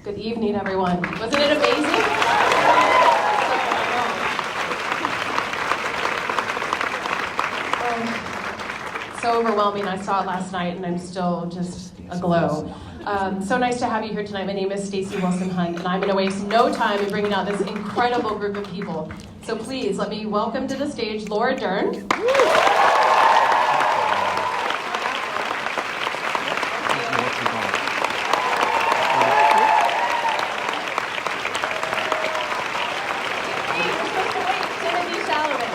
Good evening, everyone. Wasn't it amazing? So overwhelming. I saw it last night, and I'm still just aglow. So nice to have you here tonight. My name is Stacey Wilson-Hunt, and I'm going to waste no time in bringing out this incredible group of people. So please, let me welcome to the stage Laura Dern. Timothee Chalamet.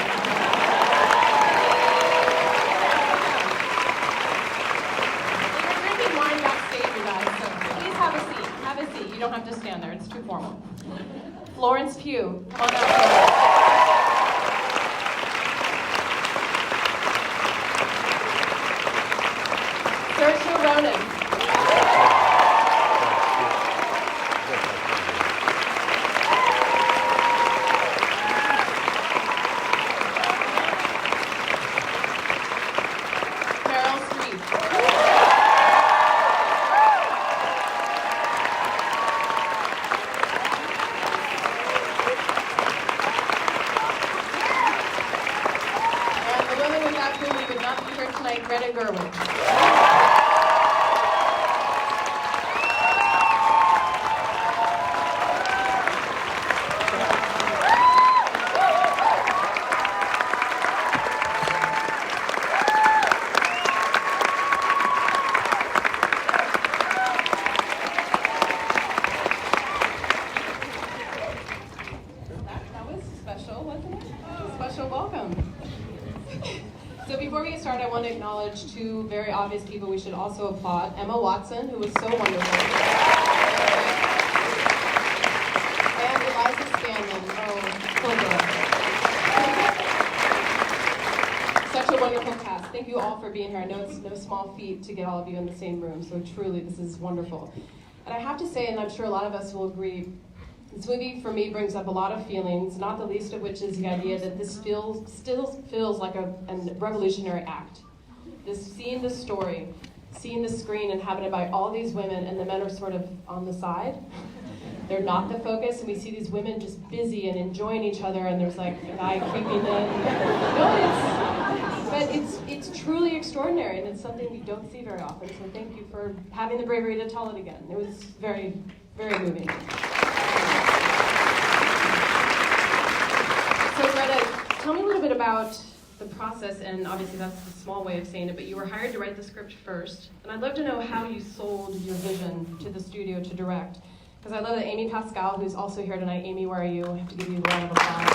We're drinking wine backstage, you guys, so please have a seat. Have a seat. You don't have to stand there. It's too formal. Florence Pugh, come on out. Saoirse Ronan. Meryl Streep. And the woman without whom we would not be here tonight, Greta Gerwig. That was special, wasn't it? Special welcome. So before we get started, I want to acknowledge two very obvious people we should also applaud. Emma Watson, who was so wonderful. And Eliza Scanlon. Oh, poor girl. Such a wonderful cast. Thank you all for being here. I know it's no small feat to get all of you in the same room, so truly this is wonderful. And I have to say, and I'm sure a lot of us will agree, this movie, for me, brings up a lot of feelings, not the least of which is the idea that this still feels like a revolutionary act. Seeing the story, seeing the screen inhabited by all these women, and the men are sort of on the side. They're not the focus, and we see these women just busy and enjoying each other, and there's like a guy creeping in. But it's truly extraordinary, and it's something we don't see very often, so thank you for having the bravery to tell it again. It was very, very moving. So Greta, tell me a little bit about the process, and obviously that's a small way of saying it, but you were hired to write the script first, and I'd love to know how you sold your vision to the studio to direct, because I love that Amy Pascal, who's also here tonight. Amy, where are you? I have to give you a round of applause.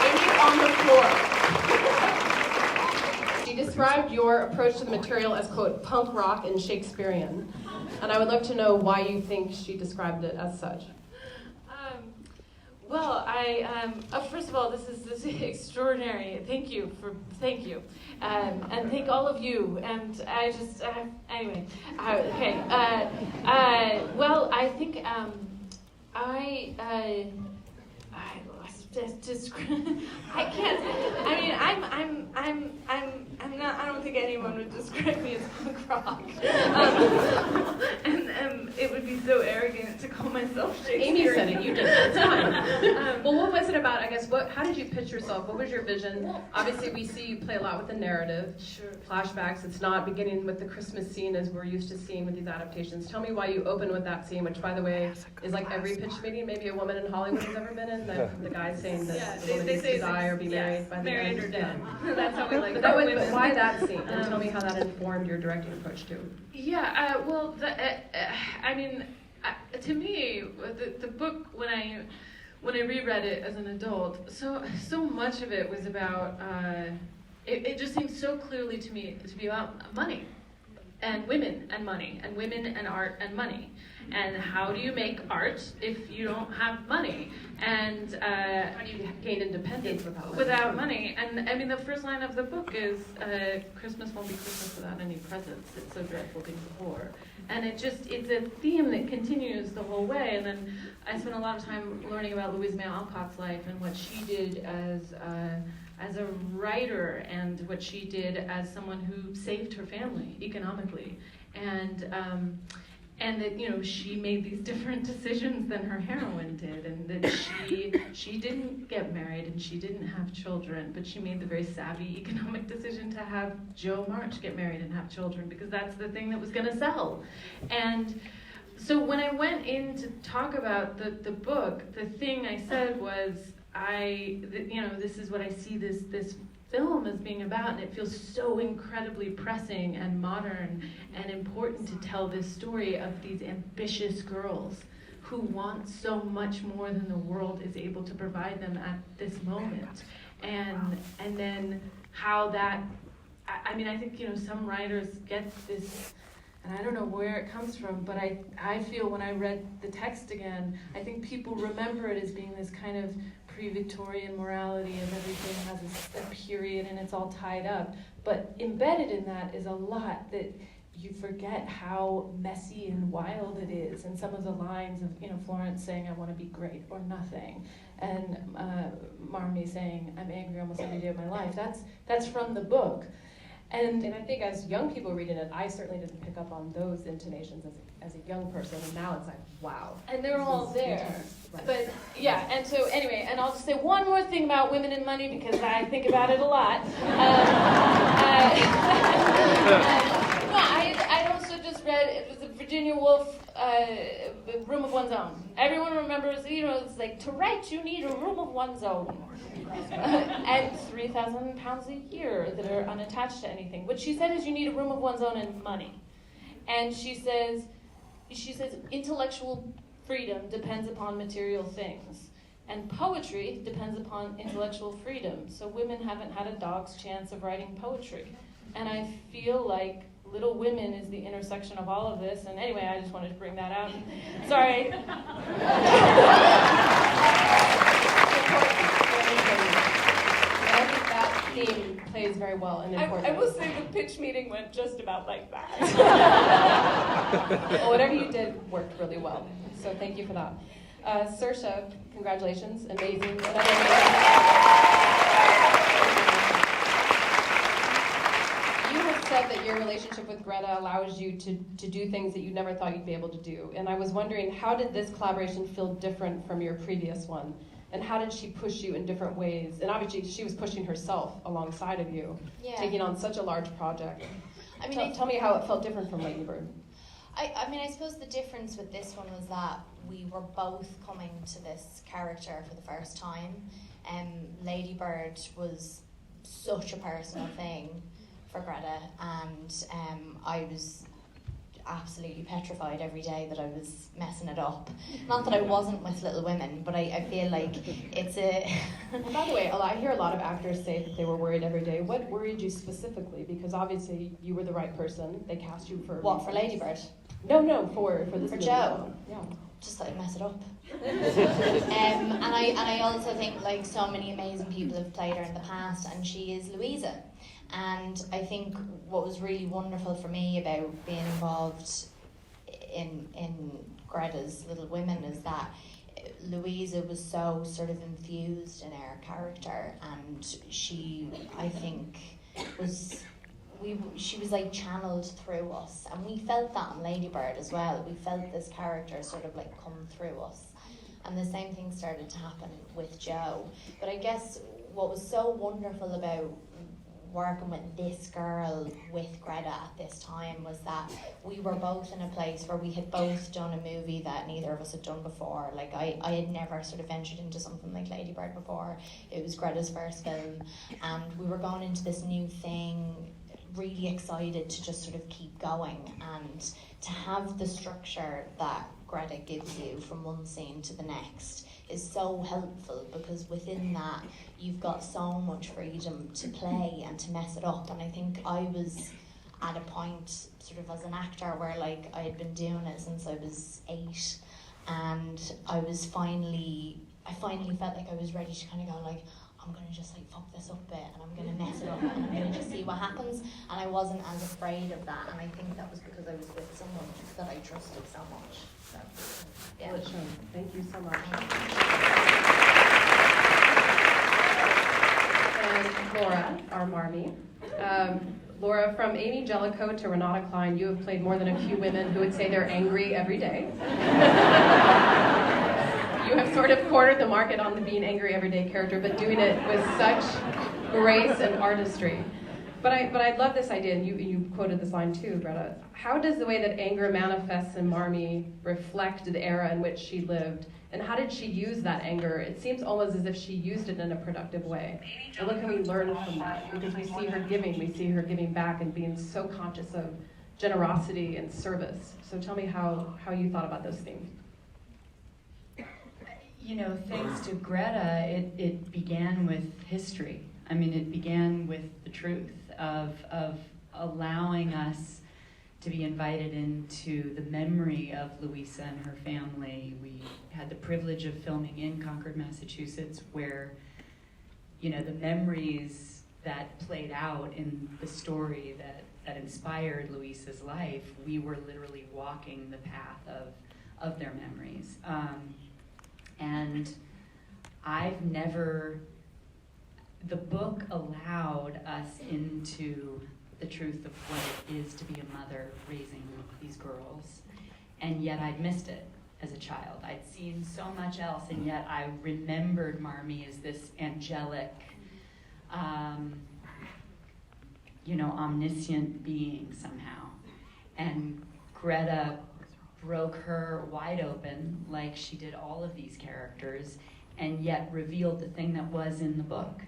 Amy's on the floor. She described your approach to the material as, quote, punk rock and Shakespearean, and I would love to know why you think she described it as such. Well, first of all, this is extraordinary. Thank you, and thank all of you. And I just, anyway, okay. Well, I think I can't. I mean, I'm not. I don't think anyone would describe me as punk rock. And it would be so arrogant to call myself Shakespeare. Amy said it. You did. It's fine. Well, what was it about? I guess. How did you pitch yourself? What was your vision? Obviously, we see you play a lot with the narrative. Sure. Flashbacks. It's not beginning with the Christmas scene as we're used to seeing with these adaptations. Tell me why you open with that scene, which, by the way, is like every pitch meeting maybe a woman in Hollywood has ever been in. The guy's saying that the woman needs to die or be married by the married end. or dead. That's how we like. But why that scene? And tell me how that informed your directing approach too. Yeah. To me, the book when I reread it as an adult, so much of it was about. It just seemed so clearly to me to be about money, and women and money, and women and art and money. And how do you make art if you don't have money? And how do you gain independence without money? And I mean, the first line of the book is, Christmas won't be Christmas without any presents. It's so dreadful being poor. And it's a theme that continues the whole way. And then I spent a lot of time learning about Louise May Alcott's life and what she did as a writer and what she did as someone who saved her family economically. and that, you know, she made these different decisions than her heroine did, and that she didn't get married and she didn't have children, but she made the very savvy economic decision to have Joe March get married and have children, because that's the thing that was going to sell. And so when I went in to talk about the book, the thing I said was, this is what I see this film as being about, and it feels so incredibly pressing and modern and important to tell this story of these ambitious girls who want so much more than the world is able to provide them at this moment. And then how that, I think, you know, some writers get this, and I don't know where it comes from, but I feel when I read the text again, I think people remember it as being this kind of pre-Victorian morality of everything has a period and it's all tied up. But embedded in that is a lot that you forget how messy and wild it is. And some of the lines of, you know, Florence saying, "I want to be great or nothing," and Marmee saying, "I'm angry almost every day of my life." That's from the book. And I think as young people reading it, I certainly didn't pick up on those intonations as a young person, and now it's like, wow. And they're all there. Right. But yeah, and so anyway, and I'll just say one more thing about women and money, because I think about it a lot. I also just read, it was a Virginia Woolf, Room of One's Own. Everyone remembers, you know, it's like, to write you need a room of one's own. And £3,000 a year that are unattached to anything. What she said is you need a room of one's own and money. And she says intellectual freedom depends upon material things. And poetry depends upon intellectual freedom. So women haven't had a dog's chance of writing poetry. And I feel like Little Women is the intersection of all of this. And anyway, I just wanted to bring that out. Sorry. Theme plays very well and important. I will say the pitch meeting went just about like that. Well, whatever you did worked really well. So thank you for that. Saoirse, congratulations. Amazing. You have said that your relationship with Greta allows you to do things that you never thought you'd be able to do. And I was wondering, how did this collaboration feel different from your previous one? And how did she push you in different ways? And obviously, she was pushing herself alongside of you, taking on such a large project. I mean, tell me how it felt different from Lady Bird. I suppose the difference with this one was that we were both coming to this character for the first time. Lady Bird was such a personal thing for Greta, and I was absolutely petrified every day that I was messing it up. Not that I wasn't with Little Women, but I feel like it's a... Well, by the way, I hear a lot of actors say that they were worried every day. What worried you specifically? Because obviously you were the right person. They cast you for... What, for Lady Bird? No, for this For movie. Joe? Yeah. Just that I mess it up. And I also think like so many amazing people have played her in the past, and she is Louisa. And I think what was really wonderful for me about being involved in Greta's Little Women is that Louisa was so sort of infused in her character, and she, I think, she was like channeled through us, and we felt that in Lady Bird as well. We felt this character sort of like come through us, and the same thing started to happen with Joe. But I guess what was so wonderful about working with this girl with Greta at this time was that we were both in a place where we had both done a movie that neither of us had done before. Like I had never sort of ventured into something like Lady Bird before. It was Greta's first film, and we were going into this new thing really excited to just sort of keep going, and to have the structure that Greta gives you from one scene to the next is so helpful, because within that you've got so much freedom to play and to mess it up. And I think I was at a point sort of as an actor where like I had been doing it since I was 8, and I finally felt like I was ready to kind of go like, I'm going to just like fuck this up a bit, and I'm going to mess it up, and I'm going to just see what happens. And I wasn't as afraid of that, and I think that was because I was with someone that I trusted so much. So, yeah. Well, sure. Thank you so much. And Laura, our Marmee. Laura, from Amy Jellicoe to Renata Klein, you have played more than a few women who would say they're angry every day. You have sort of cornered the market on the being angry everyday character, but doing it with such grace and artistry. But I love this idea, and you quoted this line too, Greta. How does the way that anger manifests in Marmee reflect the era in which she lived? And how did she use that anger? It seems almost as if she used it in a productive way. And what can we learn from that? Because we see her giving back and being so conscious of generosity and service. So tell me how you thought about those themes. You know, thanks to Greta, it began with history. I mean, it began with the truth of allowing us to be invited into the memory of Louisa and her family. We had the privilege of filming in Concord, Massachusetts, where, you know, the memories that played out in the story that inspired Louisa's life, we were literally walking the path of their memories. And the book allowed us into the truth of what it is to be a mother raising these girls, and yet I'd missed it as a child. I'd seen so much else, and yet I remembered Marmee as this angelic, omniscient being somehow. And Greta broke her wide open, like she did all of these characters, and yet revealed the thing that was in the book,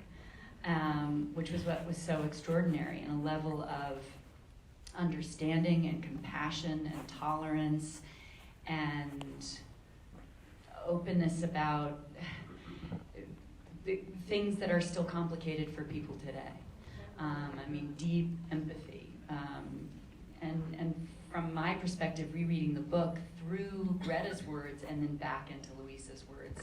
which was what was so extraordinary, and a level of understanding and compassion and tolerance and openness about the things that are still complicated for people today. Deep empathy. And from my perspective, rereading the book through Greta's words and then back into Louisa's words,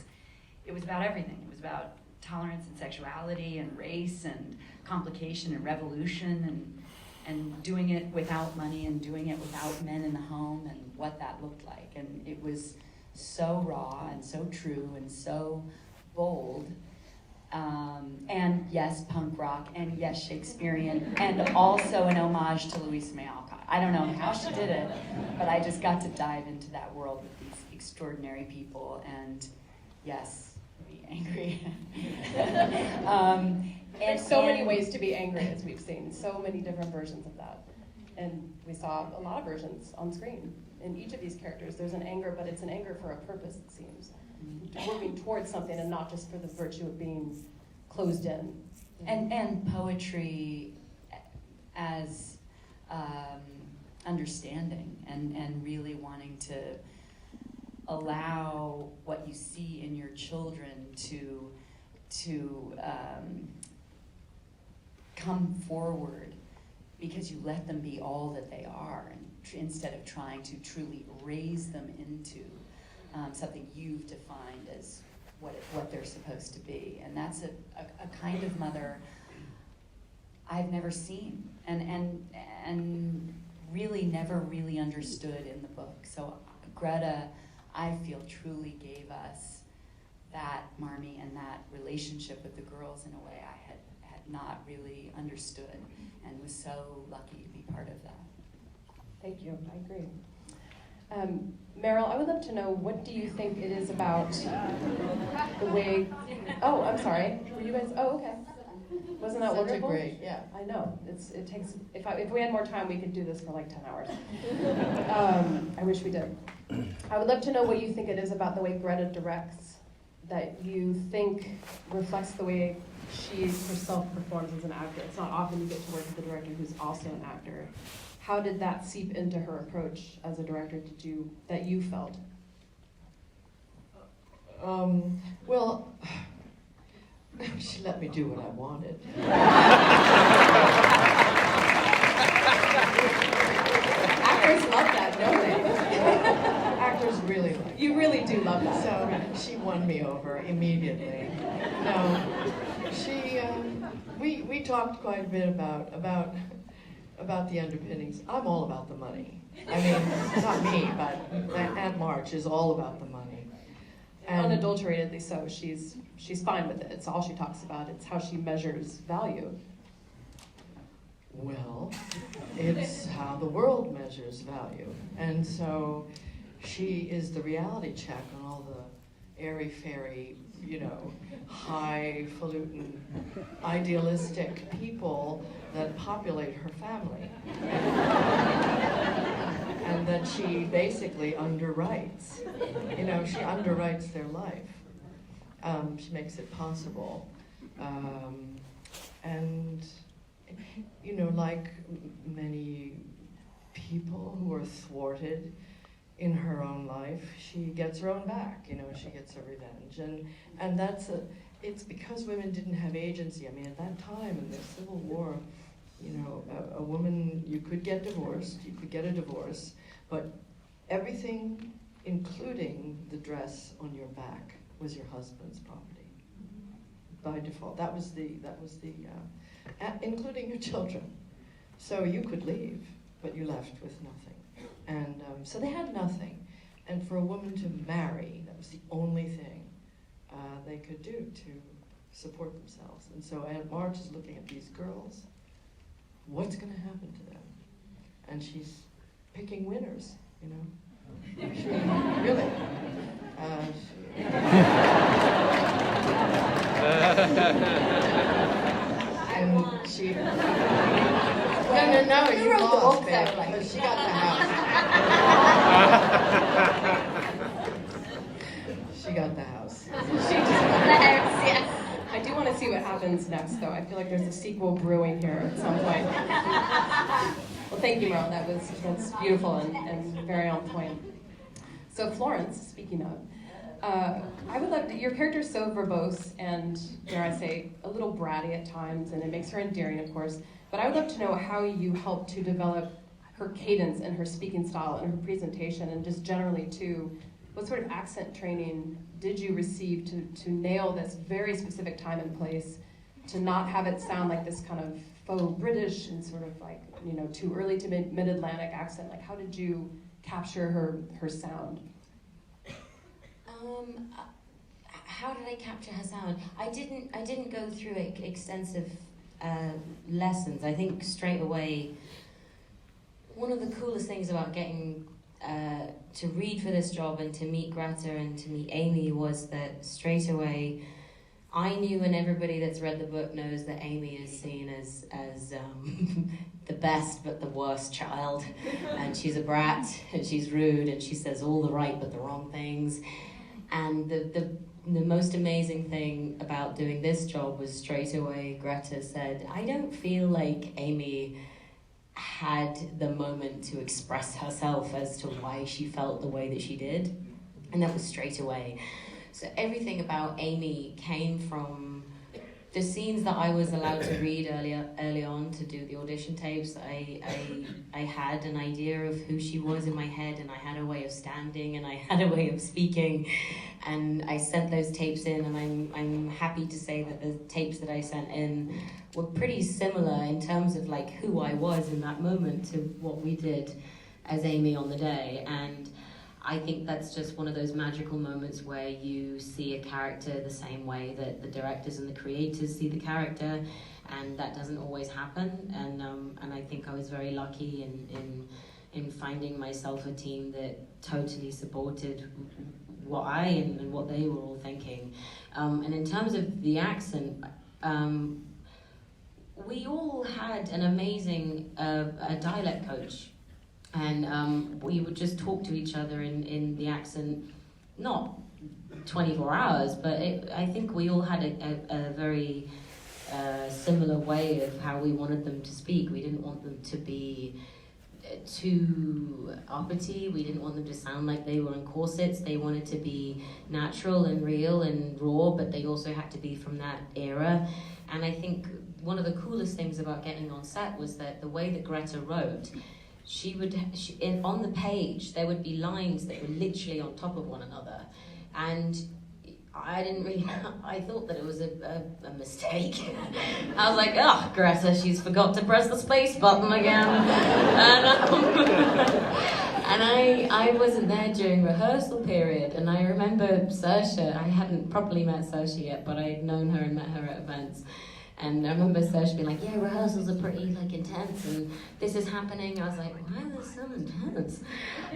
it was about everything. It was about tolerance and sexuality and race and complication and revolution and doing it without money and doing it without men in the home and what that looked like. And it was so raw and so true and so bold. And yes, punk rock, and yes, Shakespearean, and also an homage to Louisa May Alcott. I don't know how she did it, but I just got to dive into that world with these extraordinary people, and yes, be angry. There's so many ways to be angry, as we've seen, so many different versions of that. And we saw a lot of versions on screen. In each of these characters, there's an anger, but it's an anger for a purpose, it seems. Working towards something and not just for the virtue of being closed in. And poetry as understanding and really wanting to allow what you see in your children to come forward because you let them be all that they are, and instead of trying to truly raise them into something you've defined as what they're supposed to be. And that's a kind of mother I've never seen and really never really understood in the book. So Greta, I feel, truly gave us that Marmee and that relationship with the girls in a way I had not really understood, and was so lucky to be part of that. Thank you, I agree. Meryl, I would love to know, what do you think it is about the way... Oh, I'm sorry. Were you guys... Oh, okay. Wasn't that wonderful? Great, yeah. I know. It takes... If we had more time, we could do this for like 10 hours. I wish we did. I would love to know what you think it is about the way Greta directs that you think reflects the way she herself performs as an actor. It's not often you get to work with a director who's also an actor. How did that seep into her approach as a director that you felt? Well, she let me do what I wanted. Actors love that, don't they? Actors really like You really do love that. So she won me over immediately. No, we talked quite a bit about the underpinnings. I'm all about the money. I mean, not me, but Aunt March is all about the money. And Unadulteratedly so. She's fine with it. It's all she talks about. It's how she measures value. Well, it's how the world measures value. And so she is the reality check on all the airy-fairy, highfalutin, idealistic people that populate her family. And that she basically underwrites. She underwrites their life. She makes it possible. And, like many people who are thwarted in her own life, she gets her own back, she gets her revenge. And it's because women didn't have agency. I mean, at that time in the Civil War, a woman, you could get divorced, you could get a divorce, but everything, including the dress on your back, was your husband's property. By default, that was the including your children. So you could leave, but you left with nothing. And so they had nothing. And for a woman to marry, that was the only thing they could do to support themselves. And so Aunt March is looking at these girls. What's going to happen to them? And she's picking winners, She, really. And she... No, you wrote the lost, book, babe, though, like- because she got the house. She got the house. She just got the house, yes. I do want to see what happens next, though. I feel like there's a sequel brewing here at some point. Well, thank you, Meryl. That's beautiful and very on point. So, Florence, speaking of, I would love to, your character's so verbose and, dare I say, a little bratty at times, and it makes her endearing, of course. But I would love to know how you helped to develop her cadence and her speaking style and her presentation, and just generally, too, what sort of accent training did you receive to nail this very specific time and place, to not have it sound like this kind of faux British and sort of like, too early to mid-Atlantic accent? Like, how did you capture her sound? How did I capture her sound? I didn't go through extensive lessons. I think straight away, one of the coolest things about getting to read for this job and to meet Greta and to meet Amy was that straight away I knew, and everybody that's read the book knows, that Amy is seen as the best but the worst child, and she's a brat and she's rude and she says all the right but the wrong things. And the most amazing thing about doing this job was straight away Greta said, I don't feel like Amy had the moment to express herself as to why she felt the way that she did. And that was straight away. So everything about Amy came from the scenes that I was allowed to read early on to do the audition tapes. I had an idea of who she was in my head, and I had a way of standing, and I had a way of speaking, and I sent those tapes in, and I'm happy to say that the tapes that I sent in were pretty similar in terms of like who I was in that moment to what we did as Amy on the day. And I think that's just one of those magical moments where you see a character the same way that the directors and the creators see the character, and that doesn't always happen. And I think I was very lucky in finding myself a team that totally supported what I and what they were all thinking. And in terms of the accent, we all had an amazing dialect coach. And we would just talk to each other in the accent, not 24 hours, but I think we all had a very similar way of how we wanted them to speak. We didn't want them to be too uppity. We didn't want them to sound like they were in corsets. They wanted to be natural and real and raw, but they also had to be from that era. And I think one of the coolest things about getting on set was that the way that Greta wrote, on the page, there would be lines that were literally on top of one another. And I didn't really, I thought that it was a mistake. I was like, oh, Greta, she's forgot to press the space button again. And I wasn't there during rehearsal period. And I remember Saoirse, I hadn't properly met Saoirse yet, but I'd known her and met her at events. And I remember Saoirse being like, yeah, rehearsals are pretty like intense and this is happening. I was like, why are they so intense?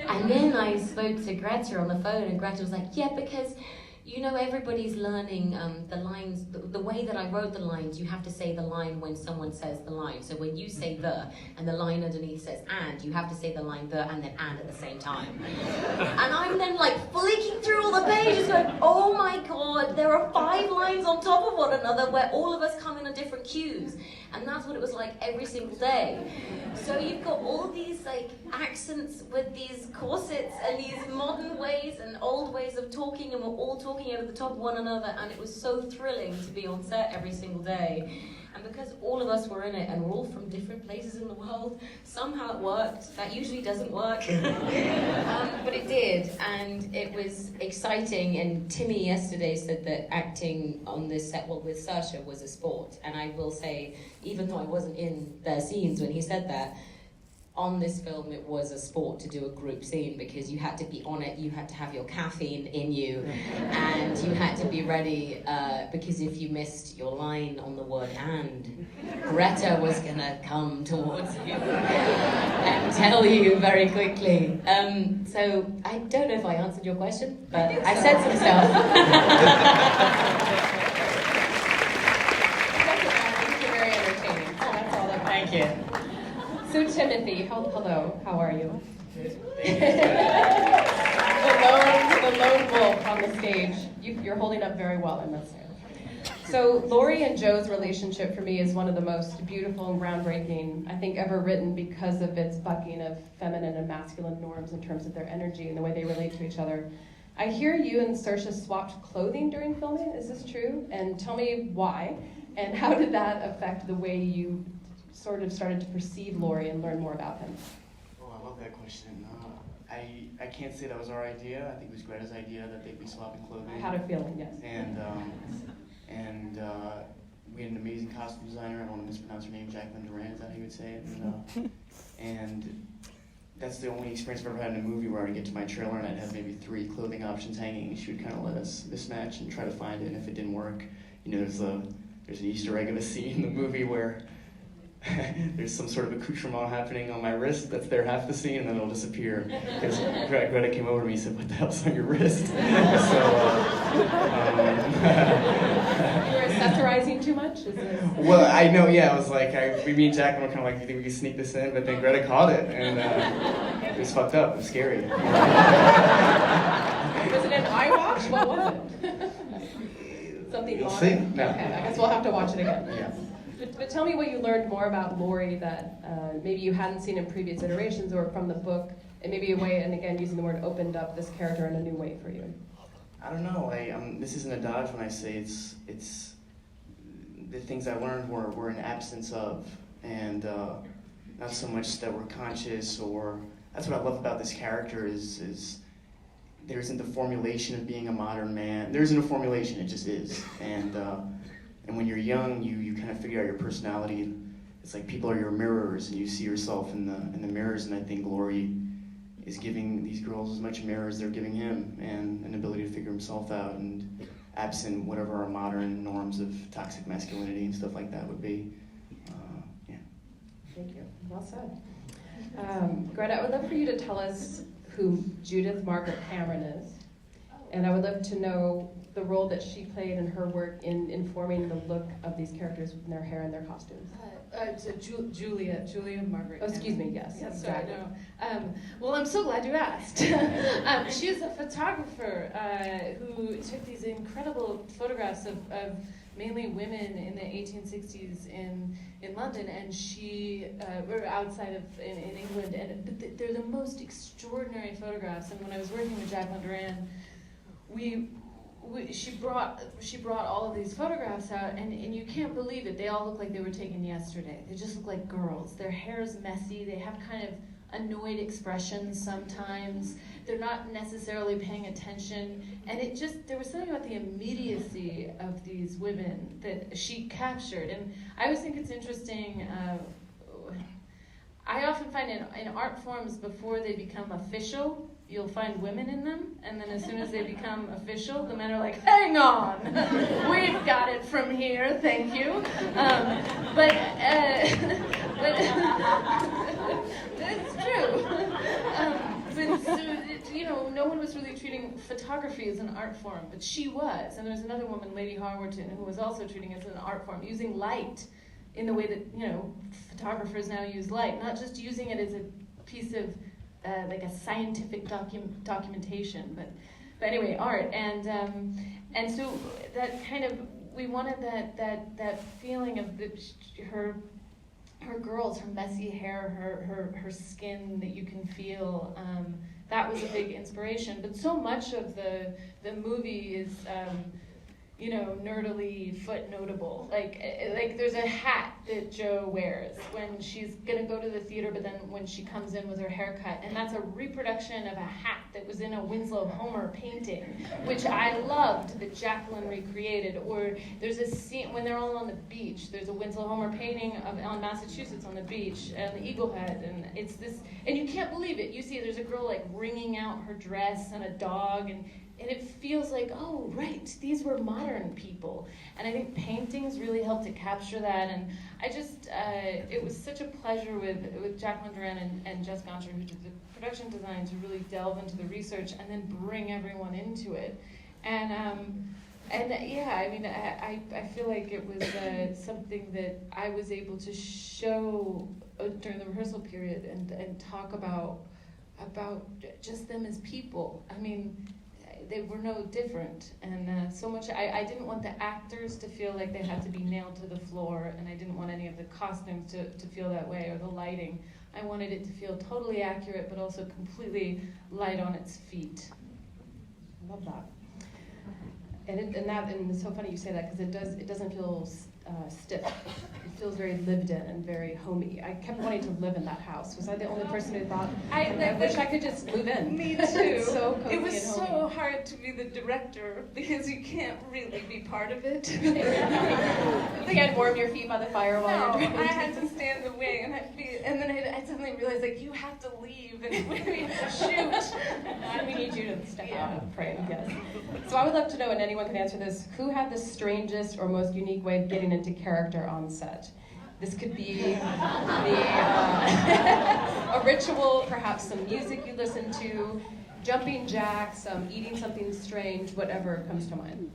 And then I spoke to Greta on the phone and Greta was like, yeah, because you know, everybody's learning the lines, the way that I wrote the lines, you have to say the line when someone says the line. So when you say the, and the line underneath says and, you have to say the line the and then and at the same time. And I'm then like flicking through all the pages going, oh my God, there are 5 lines on top of one another where all of us come in on different cues. And that's what it was like every single day. So you've got all these like accents with these corsets and these modern ways and old ways of talking, and we're all talking over the top of one another, and it was so thrilling to be on set every single day. And because all of us were in it and we're all from different places in the world, somehow it worked. That usually doesn't work. But it did, and it was exciting. And Timmy yesterday said that acting on this set, well, with Saoirse, was a sport. And I will say, even though I wasn't in their scenes when he said that, on this film it was a sport to do a group scene because you had to be on it, you had to have your caffeine in you, and you had to be ready because if you missed your line on the word and, Greta was gonna come towards you and tell you very quickly. So I don't know if I answered your question, but I said some stuff. You're very entertaining. Oh, that's all that Thank you. So Timothy, hello, how are you? the lone wolf on the stage. You're holding up very well, I must say. So Laurie and Joe's relationship for me is one of the most beautiful and groundbreaking, I think, ever written because of its bucking of feminine and masculine norms in terms of their energy and the way they relate to each other. I hear you and Saoirse swapped clothing during filming. Is this true? And tell me why, and how did that affect the way you sort of started to perceive Laurie and learn more about him? Oh, I love that question. I can't say that was our idea. I think it was Greta's idea that they'd be swapping clothing. I had a feeling, yes. And we had an amazing costume designer. I don't want to mispronounce her name. Jacqueline Duran, is that how you would say it? And that's the only experience I've ever had in a movie where I'd get to my trailer and I'd have maybe 3 clothing options hanging. She would kind of let us mismatch and try to find it. And if it didn't work, you know, there's an Easter egg of a scene in the movie where there's some sort of accoutrement happening on my wrist that's there half the scene and then it'll disappear. Because Greta came over to me and said, what the hell's on your wrist? So, You were accessorizing too much? Well, I know, yeah, I was like, me and Jacqueline were kind of like, you think we can sneak this in? But then Greta caught it, and it was fucked up, it was scary. Was it an eye watch? What was it? Something You'll modern? see. No. Okay, I guess we'll have to watch it again. Yeah. But tell me what you learned more about Laurie that maybe you hadn't seen in previous iterations or from the book, and maybe a way, and again, using the word opened up this character in a new way for you. I don't know, this isn't a dodge when I say it's the things I learned were an absence of, and not so much that we're conscious, or that's what I love about this character is there isn't the formulation of being a modern man. There isn't a formulation, it just is. And when you're young, you kind of figure out your personality. It's like people are your mirrors, and you see yourself in the mirrors, and I think Laurie is giving these girls as much mirror as they're giving him, and an ability to figure himself out, and absent whatever our modern norms of toxic masculinity and stuff like that would be. Yeah. Thank you. Well said. Greta, I would love for you to tell us who Judith Margaret Cameron is, and I would love to know the role that she played in her work in informing the look of these characters in their hair and their costumes. Julia Margaret. Oh, excuse me, yes. Yes, exactly. sorry, no. Well, I'm so glad you asked. She is a photographer who took these incredible photographs of mainly women in the 1860s in London, and she, or outside of in England, but they're the most extraordinary photographs. And when I was working with Jacqueline Duran, she brought all of these photographs out, and you can't believe it. They all look like they were taken yesterday. They just look like girls. Their hair's messy. They have kind of annoyed expressions sometimes. They're not necessarily paying attention. And there was something about the immediacy of these women that she captured. And I always think it's interesting. I often find in art forms, before they become official, you'll find women in them, and then as soon as they become official, the men are like, hang on, we've got it from here, thank you. But it's true. But so, no one was really treating photography as an art form, but she was. And there's another woman, Lady Harwerton, who was also treating it as an art form, using light in the way that, photographers now use light, not just using it as a piece of, like a scientific documentation, but anyway, art. And so that kind of, we wanted that feeling of her girls, her messy hair, her skin that you can feel. That was a big inspiration. But so much of the movie is, nerdily footnotable. Like there's a hat that Jo wears when she's gonna go to the theater, but then when she comes in with her haircut, and that's a reproduction of a hat that was in a Winslow Homer painting, which I loved, that Jacqueline recreated. Or there's a scene when they're all on the beach. There's a Winslow Homer painting on Massachusetts on the beach, the Eagle Head, and it's this, and you can't believe it. You see, there's a girl like wringing out her dress and a dog, and it feels like, oh, right, these were modern people. And I think paintings really helped to capture that. And I just, it was such a pleasure with Jacqueline Duran and Jess Goncher, who did the production design, to really delve into the research and then bring everyone into it. And yeah, I mean, I feel like it was something that I was able to show during the rehearsal period and talk about just them as people. I mean, they were no different, and so much. I didn't want the actors to feel like they had to be nailed to the floor, and I didn't want any of the costumes to feel that way, or the lighting. I wanted it to feel totally accurate, but also completely light on its feet. I love that. And it's so funny you say that, because it doesn't feel stiff. It feels very lived in and very homey. I kept wanting to live in that house. Was I the only person who thought, I wish I could just move in? Me too. It's so cozy it was and so homey. hard to be the director, because you can't really be part of it. You can't warm your feet by the fire while you're doing I had to stand away, and then I suddenly realized, like, you have to leave and we have to shoot. And we need you to step out and pray, yes. So I would love to know, and anyone can answer this, who had the strangest or most unique way of getting into character on set? This could be a ritual, perhaps some music you listen to, jumping jacks, eating something strange, whatever comes to mind.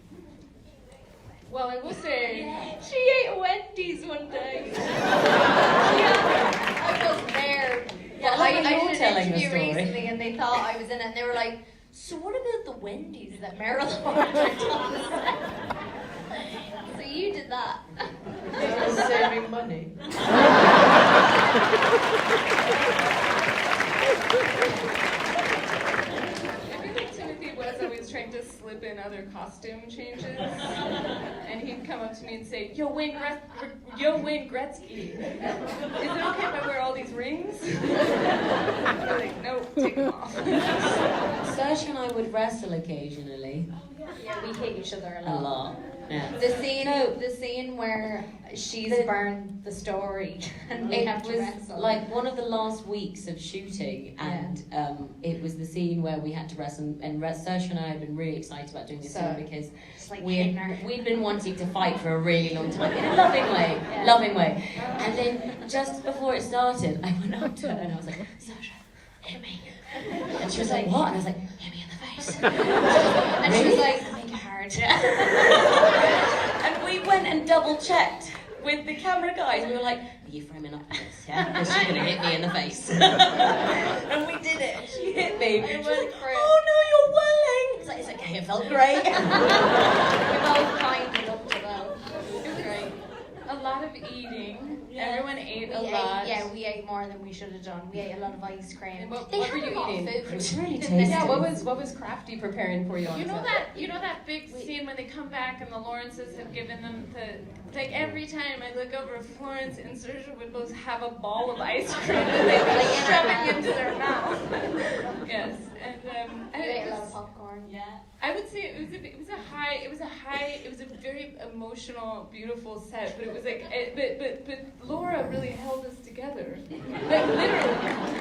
Well, I will say, She ate Wendy's one day. I was there. Yeah, I you're did an telling the interview story. recently, and they thought I was in it, and they were like, so what about the Wendy's that Meryl ordered? So you did that. I was saving money. I feel like Timothy was always trying to slip in other costume changes, and he'd come up to me and say, Yo, Wayne Gretzky, is it okay if I wear all these rings? I'd be like, no, take them off. Saoirse and I would wrestle occasionally. Yeah, we hate each other A lot. Yeah. The scene where she's burned the story and we It have to was wrestle. like one of the last weeks of shooting, and it was the scene where we had to wrestle. And Saoirse and I had been really excited about doing this scene because Just like we'd been wanting to fight for a really long time in a loving way. And then just before it started, I went up to her and I was like, Saoirse, hit me. And she was like, what? And I was like, hit me in the face. and she was like, make it hard. And we went and double checked with the camera guys. We were like, are you framing up for this? Yeah, because she's gonna hit me in the face. And we did it. She hit me. It was like, great. oh no, you're welling. It's okay, it felt great. We both kind of looked about. It was great. A lot of eating. Everyone ate a We lot. ate, we ate more than we should have done. We ate a lot of ice cream. And what They were had you a lot of eating? food. It was really Didn't tasty. they? Yeah, what was Crafty preparing for you on You know set? that big scene when they come back and the Lawrences have given them like every time I look over, Florence and Saoirse would both have a ball of ice cream that they were shoving into their mouth. Yes, and We ate a lot of popcorn. Yeah. I would say it was a very emotional, beautiful set, but it was like, but Laura really held us together. Like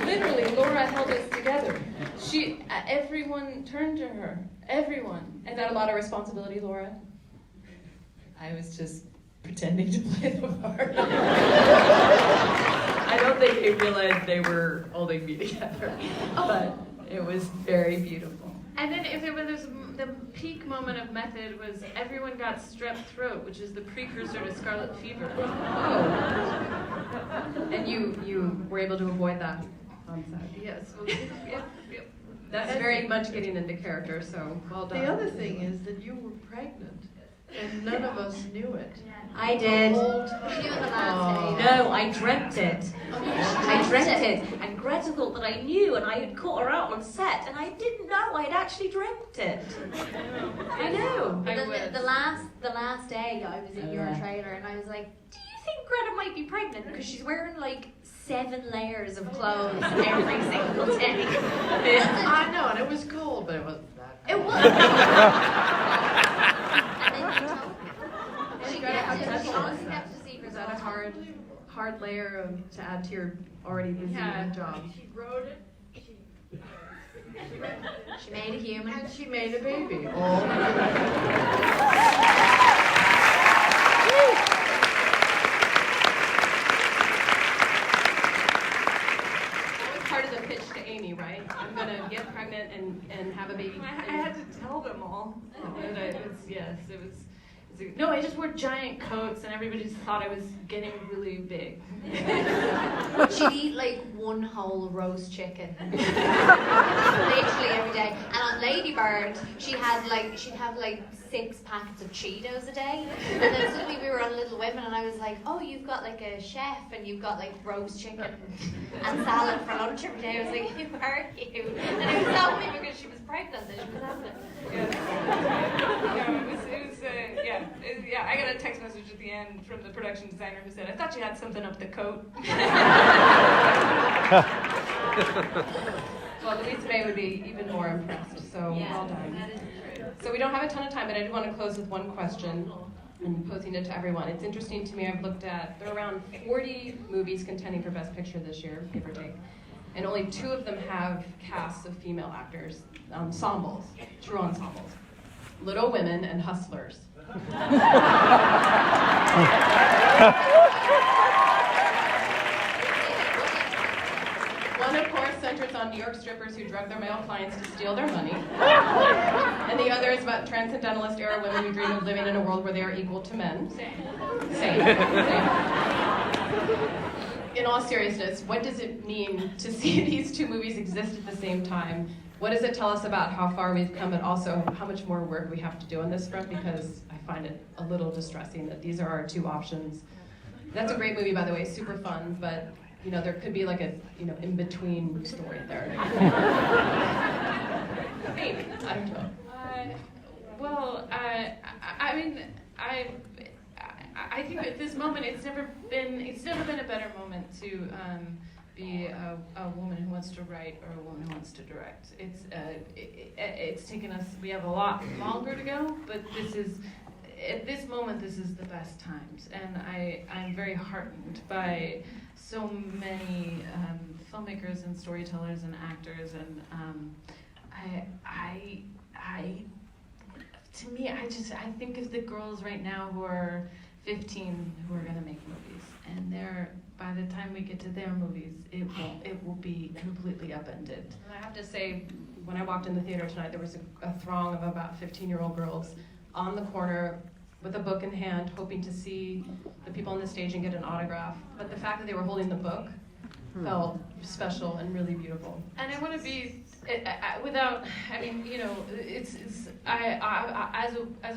literally, Laura held us together. Everyone turned to her. Everyone. Is that a lot of responsibility, Laura? I was just pretending to play the part. I don't think they realized they were holding me together, but it was very beautiful. And then if there was the peak moment of method was everyone got strep throat, which is the precursor to scarlet fever. Oh. And you were able to avoid that on set. Yes. Well, yep. That's very much getting into character, so well done. The other thing is that you were pregnant, and none of us knew it. I did. No, I dreamt it. I dreamt it. And Greta thought that I knew, and I had caught her out on set, and I didn't know I'd actually dreamt it. I know. The last day I was in your trailer, and I was like, do you think Greta might be pregnant? Because she's wearing like 7 layers of clothes every single day. I know, and it was cold, but it wasn't that cold. It was. And then you told me. She kept it a secret. Is that a hard layer to add to your already busy job? She wrote it. She made a human. And she made a baby. Part of the pitch to Amy, right? I'm gonna get pregnant and have a baby. I had to tell them all. No, I just wore giant coats, and everybody just thought I was getting really big. She'd eat like 1 whole roast chicken, literally every day. And on Lady Bird, she'd have like 6 packets of Cheetos a day. And then suddenly we were on Little Women, and I was like, oh, you've got like a chef, and you've got like roast chicken and salad for lunch every day. I was like, who are you? And it was only because she was pregnant that she was having it. I got a text message at the end from the production designer who said, I thought you had something up the coat. Well, Louise May would be even more impressed, so well done. That is true. So we don't have a ton of time, but I do want to close with one question and posing it to everyone. It's interesting to me, there are around 40 movies contending for Best Picture this year, give or take. And only 2 of them have casts of female actors, ensembles, true ensembles. Little Women and Hustlers. One, of course, centers on New York strippers who drug their male clients to steal their money. And the other is about transcendentalist era women who dream of living in a world where they are equal to men. Same. In all seriousness, what does it mean to see these 2 movies exist at the same time? What does it tell us about how far we've come, and also how much more work we have to do on this front? Because I find it a little distressing that these are our 2 options. That's a great movie, by the way, super fun, but there could be like a in-between story there. Maybe, I don't know. I think at this moment it's never been a better moment to be a woman who wants to write or a woman who wants to direct. It's taken us. We have a lot longer to go, but at this moment this is the best times, and I'm very heartened by so many filmmakers and storytellers and actors, and to me, I think of the girls right now who are 15 who are going to make movies, and by the time we get to their movies, it will be completely upended. And I have to say, when I walked in the theater tonight, there was a throng of about 15-year-old girls on the corner with a book in hand, hoping to see the people on the stage and get an autograph. But the fact that they were holding the book felt special and really beautiful. And I want to be as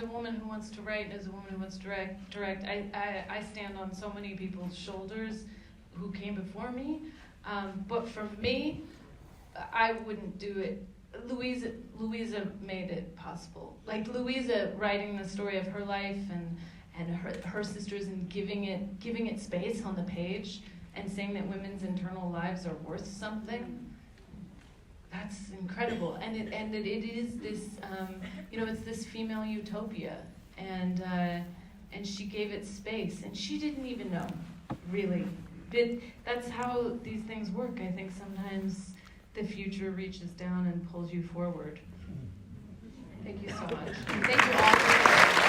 a woman who wants to write, as a woman who wants to direct, I stand on so many people's shoulders who came before me. But for me, I wouldn't do it. Louisa made it possible. Like Louisa writing the story of her life and her sisters, and giving it space on the page, and saying that women's internal lives are worth something. that's incredible. And it is this, it's this female utopia, and she gave it space, and she didn't even know, really. But that's how these things work. I think sometimes the future reaches down and pulls you forward. Thank you so much. Thank you all for